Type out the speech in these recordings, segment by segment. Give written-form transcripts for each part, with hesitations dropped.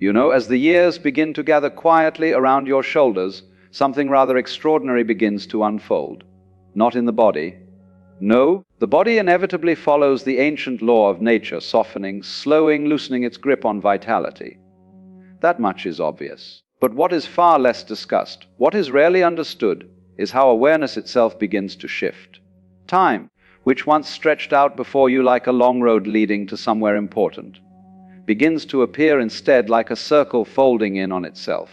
As the years begin to gather quietly around your shoulders, something rather extraordinary begins to unfold. Not in the body. No, the body inevitably follows the ancient law of nature, softening, slowing, loosening its grip on vitality. That much is obvious. But what is far less discussed, what is rarely understood, is how awareness itself begins to shift. Time, which once stretched out before you like a long road leading to somewhere important, begins to appear instead like a circle folding in on itself.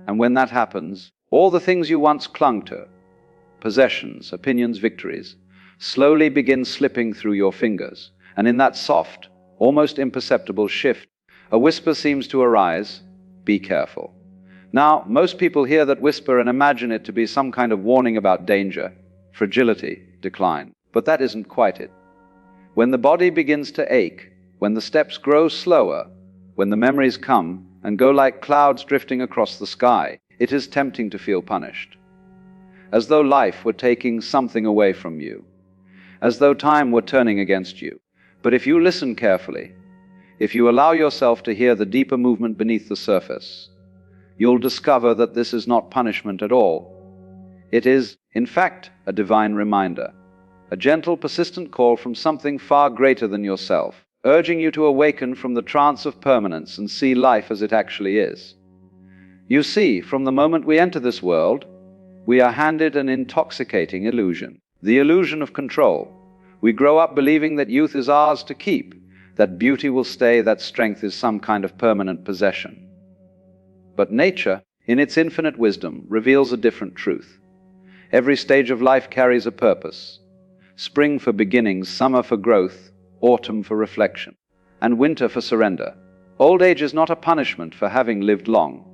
And when that happens, all the things you once clung to, possessions, opinions, victories, slowly begin slipping through your fingers. And in that soft, almost imperceptible shift, a whisper seems to arise: be careful. Now, most people hear that whisper and imagine it to be some kind of warning about danger, fragility, decline. But that isn't quite it. When the body begins to ache, when the steps grow slower, when the memories come and go like clouds drifting across the sky, it is tempting to feel punished. As though life were taking something away from you. As though time were turning against you. But if you listen carefully, if you allow yourself to hear the deeper movement beneath the surface, you'll discover that this is not punishment at all. It is, in fact, a divine reminder, a gentle, persistent call from something far greater than yourself, urging you to awaken from the trance of permanence and see life as it actually is. You see, from the moment we enter this world, we are handed an intoxicating illusion, the illusion of control. We grow up believing that youth is ours to keep, that beauty will stay, that strength is some kind of permanent possession. But nature, in its infinite wisdom, reveals a different truth. Every stage of life carries a purpose. Spring for beginnings, summer for growth, autumn for reflection, and winter for surrender. Old age is not a punishment for having lived long.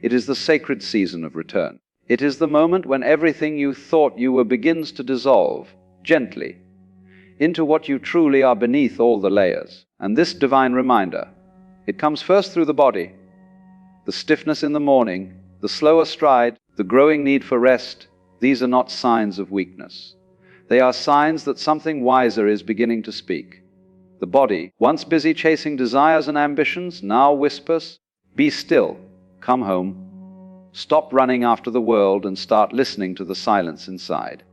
It is the sacred season of return. It is the moment when everything you thought you were begins to dissolve, gently, into what you truly are beneath all the layers. And this divine reminder, it comes first through the body. The stiffness in the morning, the slower stride, the growing need for rest, these are not signs of weakness. They are signs that something wiser is beginning to speak. The body, once busy chasing desires and ambitions, now whispers, be still, come home. Stop running after the world and start listening to the silence inside.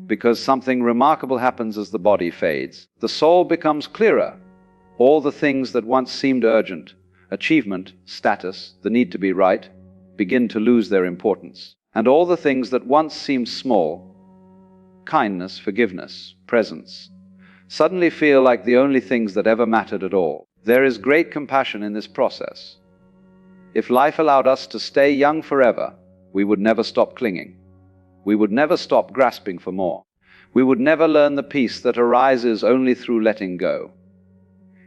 Because something remarkable happens as the body fades. The soul becomes clearer. All the things that once seemed urgent, achievement, status, the need to be right, begin to lose their importance. And all the things that once seemed small, kindness, forgiveness, presence, suddenly feel like the only things that ever mattered at all. There is great compassion in this process. If life allowed us to stay young forever, we would never stop clinging. We would never stop grasping for more. We would never learn the peace that arises only through letting go.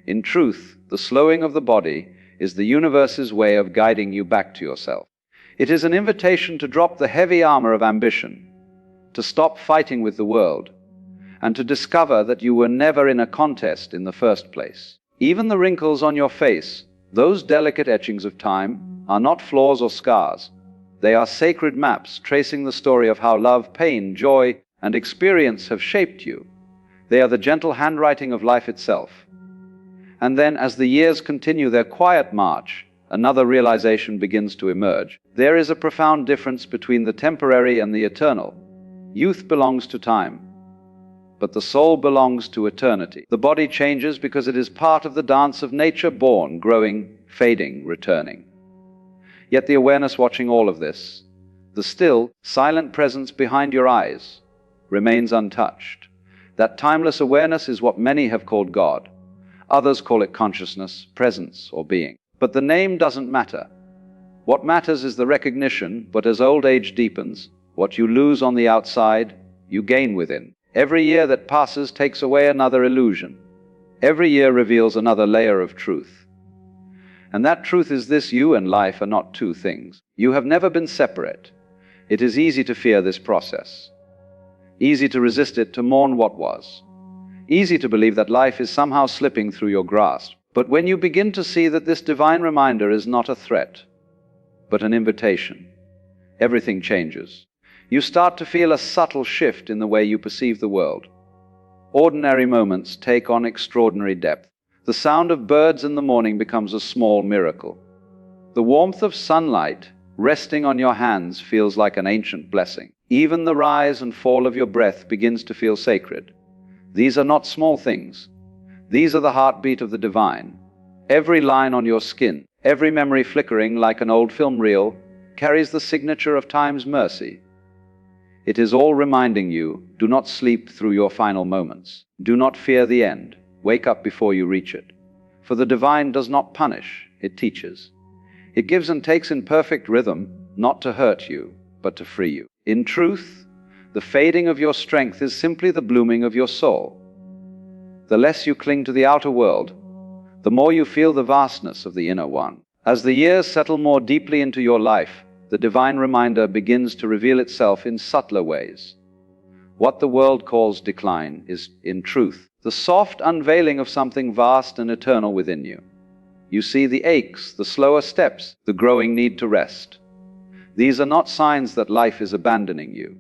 In truth, the slowing of the body is the universe's way of guiding you back to yourself. It is an invitation to drop the heavy armor of ambition, to stop fighting with the world, and to discover that you were never in a contest in the first place. Even the wrinkles on your face, those delicate etchings of time, are not flaws or scars. They are sacred maps tracing the story of how love, pain, joy, and experience have shaped you. They are the gentle handwriting of life itself. And then, as the years continue their quiet march, another realization begins to emerge. There is a profound difference between the temporary and the eternal. Youth belongs to time, but the soul belongs to eternity. The body changes because it is part of the dance of nature, born, growing, fading, returning. Yet the awareness watching all of this, the still, silent presence behind your eyes, remains untouched. That timeless awareness is what many have called God. Others call it consciousness, presence, or being. But the name doesn't matter. What matters is the recognition, but as old age deepens, what you lose on the outside, you gain within. Every year that passes takes away another illusion. Every year reveals another layer of truth. And that truth is this: you and life are not two things. You have never been separate. It is easy to fear this process. Easy to resist it, to mourn what was. Easy to believe that life is somehow slipping through your grasp. But when you begin to see that this divine reminder is not a threat, but an invitation, everything changes. You start to feel a subtle shift in the way you perceive the world. Ordinary moments take on extraordinary depth. The sound of birds in the morning becomes a small miracle. The warmth of sunlight resting on your hands feels like an ancient blessing. Even the rise and fall of your breath begins to feel sacred. These are not small things. These are the heartbeat of the divine. Every line on your skin, every memory flickering like an old film reel, carries the signature of time's mercy. It is all reminding you, do not sleep through your final moments. Do not fear the end. Wake up before you reach it. For the divine does not punish, it teaches. It gives and takes in perfect rhythm, not to hurt you, but to free you. In truth, the fading of your strength is simply the blooming of your soul. The less you cling to the outer world, the more you feel the vastness of the inner one. As the years settle more deeply into your life, the divine reminder begins to reveal itself in subtler ways. What the world calls decline is, in truth, the soft unveiling of something vast and eternal within you. You see the aches, the slower steps, the growing need to rest. These are not signs that life is abandoning you.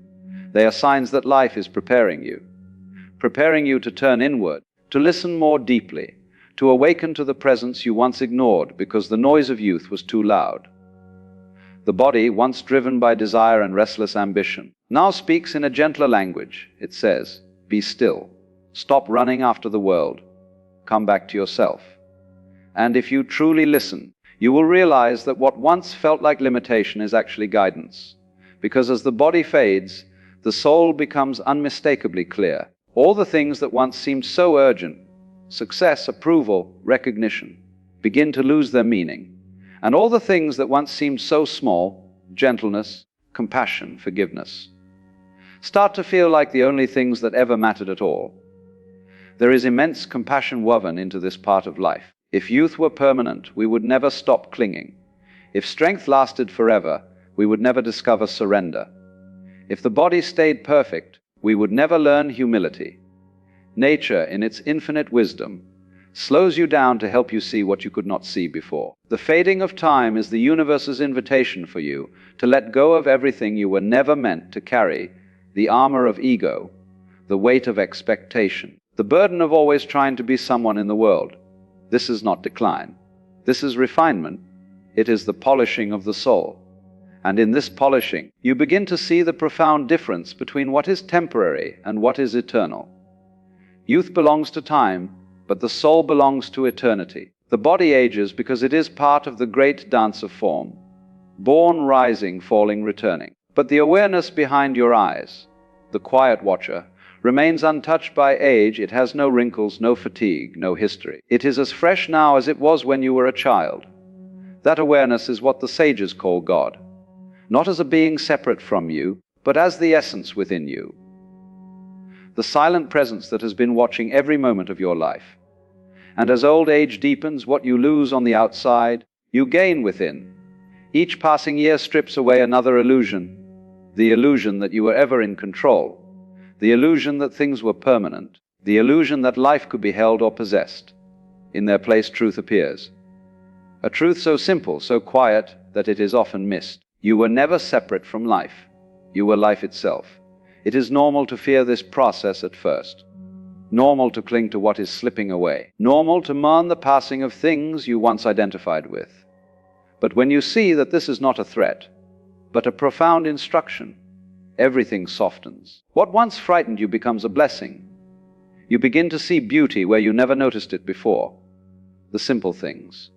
They are signs that life is preparing you to turn inward, to listen more deeply, to awaken to the presence you once ignored because the noise of youth was too loud. The body, once driven by desire and restless ambition, now speaks in a gentler language. It says, "Be still. Stop running after the world. Come back to yourself." And if you truly listen, you will realize that what once felt like limitation is actually guidance. Because as the body fades, the soul becomes unmistakably clear. All the things that once seemed so urgent, success, approval, recognition, begin to lose their meaning. And all the things that once seemed so small, gentleness, compassion, forgiveness, start to feel like the only things that ever mattered at all. There is immense compassion woven into this part of life. If youth were permanent, we would never stop clinging. If strength lasted forever, we would never discover surrender. If the body stayed perfect, we would never learn humility. Nature, in its infinite wisdom, slows you down to help you see what you could not see before. The fading of time is the universe's invitation for you to let go of everything you were never meant to carry, the armor of ego, the weight of expectation, the burden of always trying to be someone in the world. This is not decline. This is refinement. It is the polishing of the soul. And in this polishing, you begin to see the profound difference between what is temporary and what is eternal. Youth belongs to time, but the soul belongs to eternity. The body ages because it is part of the great dance of form, born, rising, falling, returning. But the awareness behind your eyes, the quiet watcher, remains untouched by age. It has no wrinkles, no fatigue, no history. It is as fresh now as it was when you were a child. That awareness is what the sages call God, not as a being separate from you, but as the essence within you. The silent presence that has been watching every moment of your life. And as old age deepens, what you lose on the outside, you gain within. Each passing year strips away another illusion, the illusion that you were ever in control, the illusion that things were permanent, the illusion that life could be held or possessed. In their place, truth appears. A truth so simple, so quiet, that it is often missed. You were never separate from life. You were life itself. It is normal to fear this process at first. Normal to cling to what is slipping away. Normal to mourn the passing of things you once identified with. But when you see that this is not a threat, but a profound instruction, everything softens. What once frightened you becomes a blessing. You begin to see beauty where you never noticed it before. The simple things,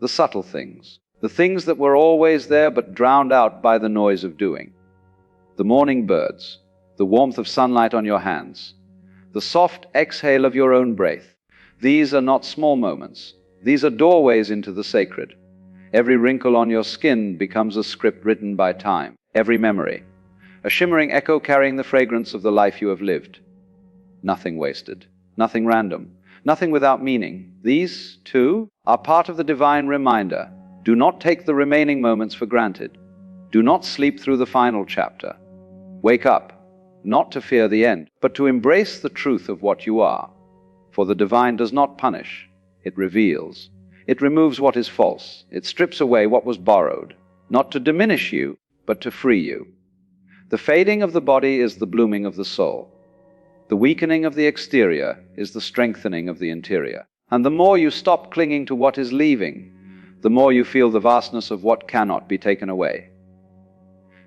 the subtle things, the things that were always there but drowned out by the noise of doing. The morning birds, the warmth of sunlight on your hands, the soft exhale of your own breath. These are not small moments. These are doorways into the sacred. Every wrinkle on your skin becomes a script written by time. Every memory, a shimmering echo carrying the fragrance of the life you have lived. Nothing wasted, nothing random, nothing without meaning. These, too, are part of the divine reminder. Do not take the remaining moments for granted. Do not sleep through the final chapter. Wake up, not to fear the end, but to embrace the truth of what you are. For the divine does not punish, it reveals. It removes what is false. It strips away what was borrowed, not to diminish you, but to free you. The fading of the body is the blooming of the soul. The weakening of the exterior is the strengthening of the interior. And the more you stop clinging to what is leaving, the more you feel the vastness of what cannot be taken away.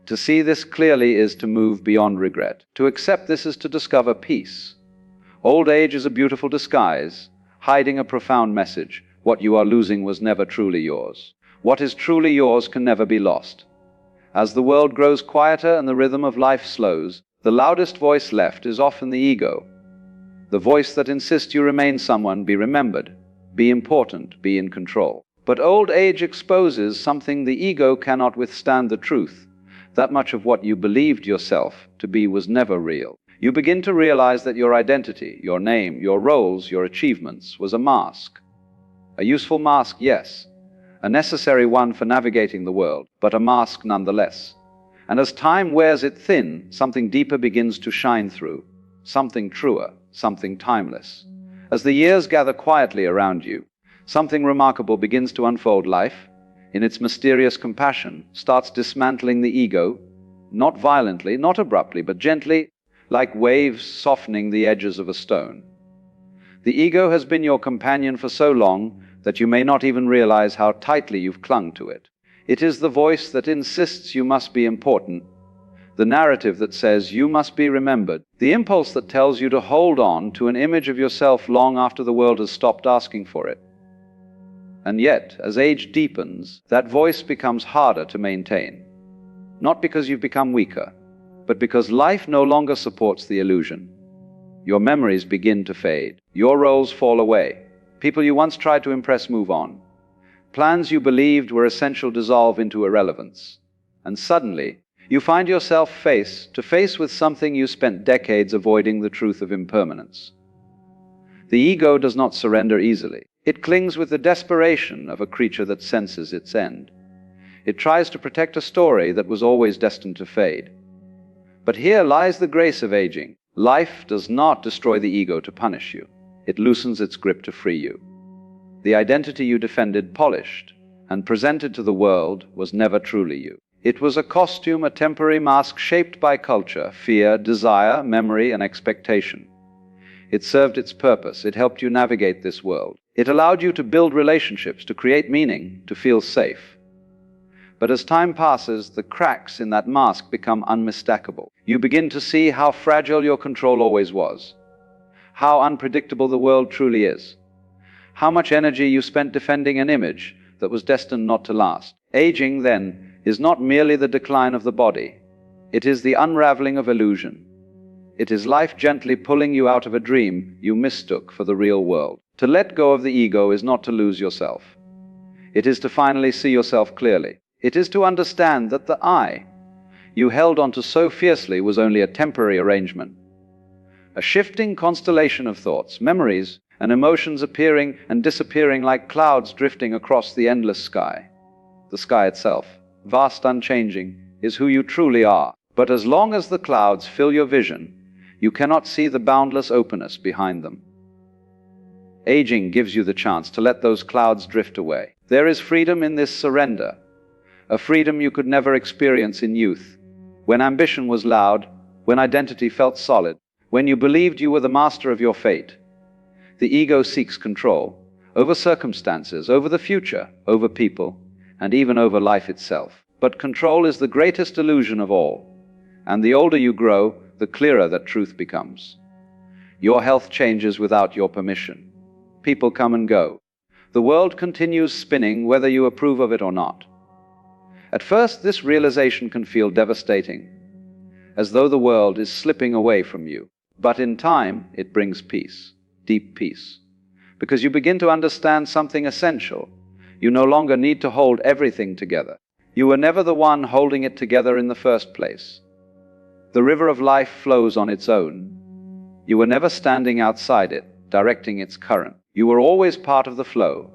To see this clearly is to move beyond regret. To accept this is to discover peace. Old age is a beautiful disguise, hiding a profound message. What you are losing was never truly yours. What is truly yours can never be lost. As the world grows quieter and the rhythm of life slows, the loudest voice left is often the ego. The voice that insists you remain someone, be remembered, be important, be in control. But old age exposes something the ego cannot withstand: the truth. That much of what you believed yourself to be was never real. You begin to realize that your identity, your name, your roles, your achievements was a mask. A useful mask, yes. A necessary one for navigating the world, but a mask nonetheless. And as time wears it thin, something deeper begins to shine through. Something truer, something timeless. As the years gather quietly around you, something remarkable begins to unfold. Life, in its mysterious compassion, starts dismantling the ego, not violently, not abruptly, but gently, like waves softening the edges of a stone. The ego has been your companion for so long that you may not even realize how tightly you've clung to it. It is the voice that insists you must be important, the narrative that says you must be remembered, the impulse that tells you to hold on to an image of yourself long after the world has stopped asking for it. And yet, as age deepens, that voice becomes harder to maintain. Not because you've become weaker, but because life no longer supports the illusion. Your memories begin to fade. Your roles fall away. People you once tried to impress move on. Plans you believed were essential dissolve into irrelevance. And suddenly, you find yourself face to face with something you spent decades avoiding: the truth of impermanence. The ego does not surrender easily. It clings with the desperation of a creature that senses its end. It tries to protect a story that was always destined to fade. But here lies the grace of aging. Life does not destroy the ego to punish you. It loosens its grip to free you. The identity you defended, polished, and presented to the world was never truly you. It was a costume, a temporary mask shaped by culture, fear, desire, memory, and expectation. It served its purpose. It helped you navigate this world. It allowed you to build relationships, to create meaning, to feel safe. But as time passes, the cracks in that mask become unmistakable. You begin to see how fragile your control always was, how unpredictable the world truly is, how much energy you spent defending an image that was destined not to last. Aging, then, is not merely the decline of the body. It is the unraveling of illusion. It is life gently pulling you out of a dream you mistook for the real world. To let go of the ego is not to lose yourself. It is to finally see yourself clearly. It is to understand that the I you held onto so fiercely was only a temporary arrangement. A shifting constellation of thoughts, memories, and emotions appearing and disappearing like clouds drifting across the endless sky. The sky itself, vast, unchanging, is who you truly are. But as long as the clouds fill your vision, you cannot see the boundless openness behind them. Aging gives you the chance to let those clouds drift away. There is freedom in this surrender, a freedom you could never experience in youth, when ambition was loud, when identity felt solid, when you believed you were the master of your fate. The ego seeks control over circumstances, over the future, over people, and even over life itself. But control is the greatest illusion of all, and the older you grow, the clearer that truth becomes. Your health changes without your permission. People come and go. The world continues spinning whether you approve of it or not. At first, this realization can feel devastating, as though the world is slipping away from you. But in time, it brings peace, deep peace, because you begin to understand something essential. You no longer need to hold everything together. You were never the one holding it together in the first place. The river of life flows on its own. You were never standing outside it, directing its current. You were always part of the flow.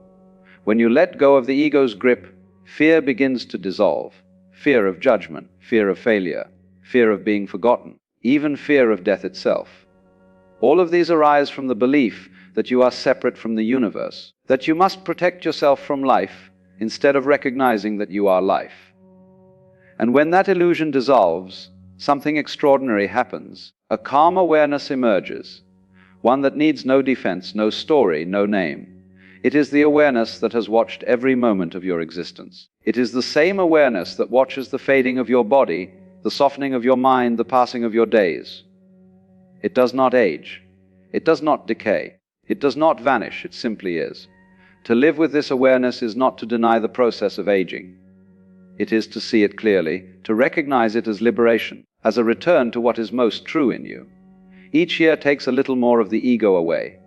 When you let go of the ego's grip, fear begins to dissolve. Fear of judgment, fear of failure, fear of being forgotten, even fear of death itself. All of these arise from the belief that you are separate from the universe, that you must protect yourself from life instead of recognizing that you are life. And when that illusion dissolves, something extraordinary happens. A calm awareness emerges, one that needs no defense, no story, no name. It is the awareness that has watched every moment of your existence. It is the same awareness that watches the fading of your body, the softening of your mind, the passing of your days. It does not age. It does not decay. It does not vanish. It simply is. To live with this awareness is not to deny the process of aging. It is to see it clearly, to recognize it as liberation, as a return to what is most true in you. Each year takes a little more of the ego away.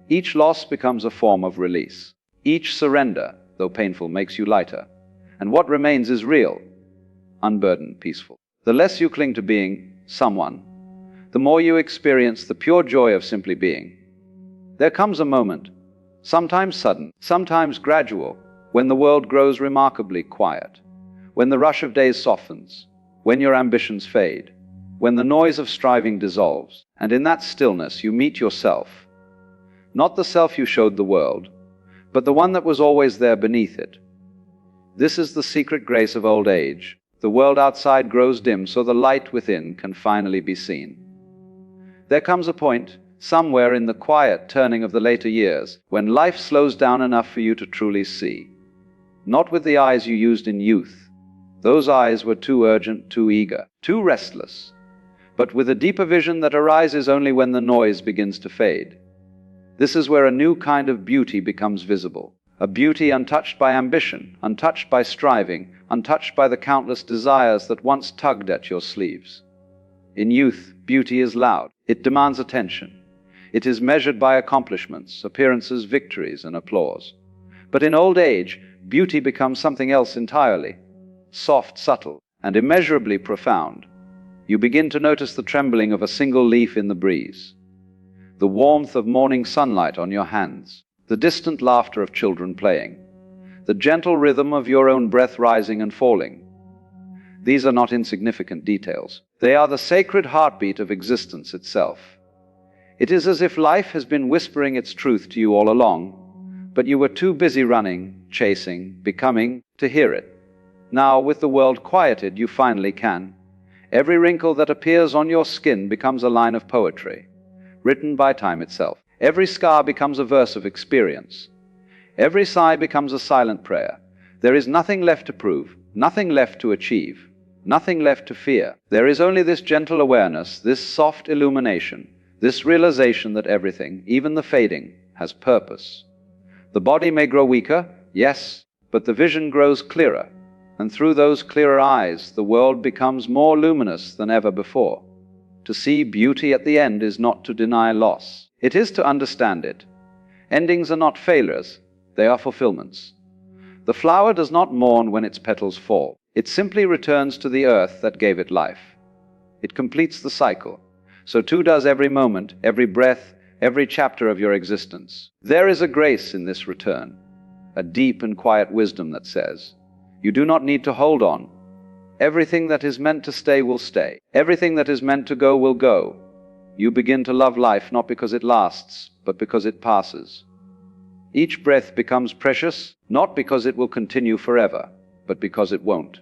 Each loss becomes a form of release. Each surrender, though painful, makes you lighter. And what remains is real, unburdened, peaceful. The less you cling to being someone, the more you experience the pure joy of simply being. There comes a moment, sometimes sudden, sometimes gradual, when the world grows remarkably quiet, when the rush of days softens, when your ambitions fade, when the noise of striving dissolves, and in that stillness you meet yourself. Not the self you showed the world, but the one that was always there beneath it. This is the secret grace of old age. The world outside grows dim so the light within can finally be seen. There comes a point, somewhere in the quiet turning of the later years, when life slows down enough for you to truly see. Not with the eyes you used in youth. Those eyes were too urgent, too eager, too restless. But with a deeper vision that arises only when the noise begins to fade. This is where a new kind of beauty becomes visible. A beauty untouched by ambition, untouched by striving, untouched by the countless desires that once tugged at your sleeves. In youth, beauty is loud. It demands attention. It is measured by accomplishments, appearances, victories, and applause. But in old age, beauty becomes something else entirely. Soft, subtle, and immeasurably profound. You begin to notice the trembling of a single leaf in the breeze, the warmth of morning sunlight on your hands, the distant laughter of children playing, the gentle rhythm of your own breath rising and falling. These are not insignificant details. They are the sacred heartbeat of existence itself. It is as if life has been whispering its truth to you all along, but you were too busy running, chasing, becoming, to hear it. Now, with the world quieted, you finally can. Every wrinkle that appears on your skin becomes a line of poetry, written by time itself. Every scar becomes a verse of experience. Every sigh becomes a silent prayer. There is nothing left to prove, nothing left to achieve, nothing left to fear. There is only this gentle awareness, this soft illumination, this realization that everything, even the fading, has purpose. The body may grow weaker, yes, but the vision grows clearer. And through those clearer eyes, the world becomes more luminous than ever before. To see beauty at the end is not to deny loss. It is to understand it. Endings are not failures, they are fulfillments. The flower does not mourn when its petals fall. It simply returns to the earth that gave it life. It completes the cycle. So too does every moment, every breath, every chapter of your existence. There is a grace in this return, a deep and quiet wisdom that says, you do not need to hold on. Everything that is meant to stay will stay. Everything that is meant to go will go. You begin to love life not because it lasts, but because it passes. Each breath becomes precious, not because it will continue forever, but because it won't.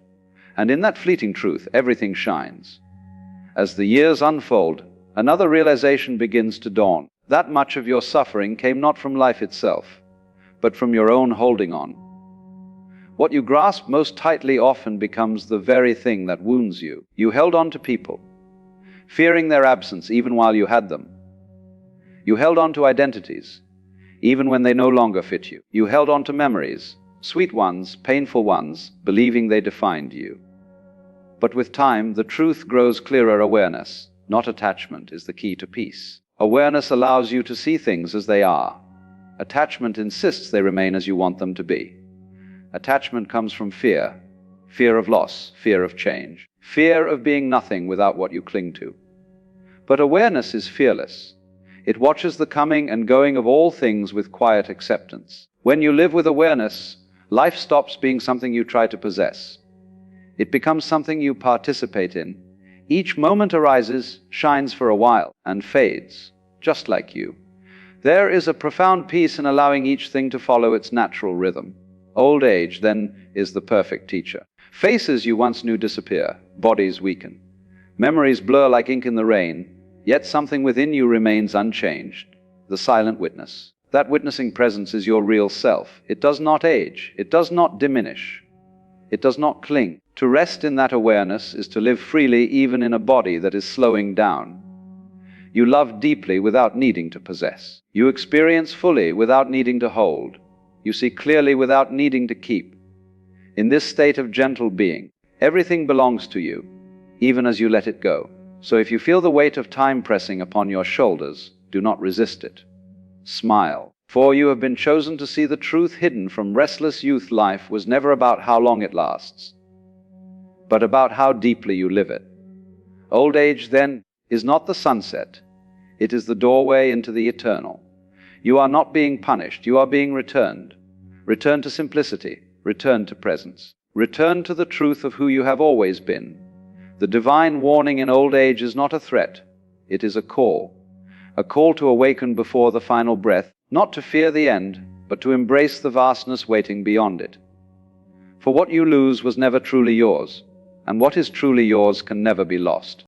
And in that fleeting truth, everything shines. As the years unfold, another realization begins to dawn. That much of your suffering came not from life itself, but from your own holding on. What you grasp most tightly often becomes the very thing that wounds you. You held on to people, fearing their absence even while you had them. You held on to identities, even when they no longer fit you. You held on to memories, sweet ones, painful ones, believing they defined you. But with time, the truth grows clearer. Awareness, not attachment, is the key to peace. Awareness allows you to see things as they are. Attachment insists they remain as you want them to be. Attachment comes from fear, fear of loss, fear of change, fear of being nothing without what you cling to. But awareness is fearless. It watches the coming and going of all things with quiet acceptance. When you live with awareness, life stops being something you try to possess. It becomes something you participate in. Each moment arises, shines for a while, and fades, just like you. There is a profound peace in allowing each thing to follow its natural rhythm. Old age, then, is the perfect teacher. Faces you once knew disappear, bodies weaken. Memories blur like ink in the rain, yet something within you remains unchanged, the silent witness. That witnessing presence is your real self. It does not age. It does not diminish. It does not cling. To rest in that awareness is to live freely even in a body that is slowing down. You love deeply without needing to possess. You experience fully without needing to hold. You see clearly without needing to keep. In this state of gentle being, everything belongs to you, even as you let it go. So if you feel the weight of time pressing upon your shoulders, do not resist it. Smile, for you have been chosen to see the truth hidden from restless youth. Life was never about how long it lasts, but about how deeply you live it. Old age, then, is not the sunset. It is the doorway into the eternal. You are not being punished. You are being returned. Return to simplicity. Return to presence. Return to the truth of who you have always been. The divine warning in old age is not a threat. It is a call to awaken before the final breath, not to fear the end, but to embrace the vastness waiting beyond it. For what you lose was never truly yours, and what is truly yours can never be lost.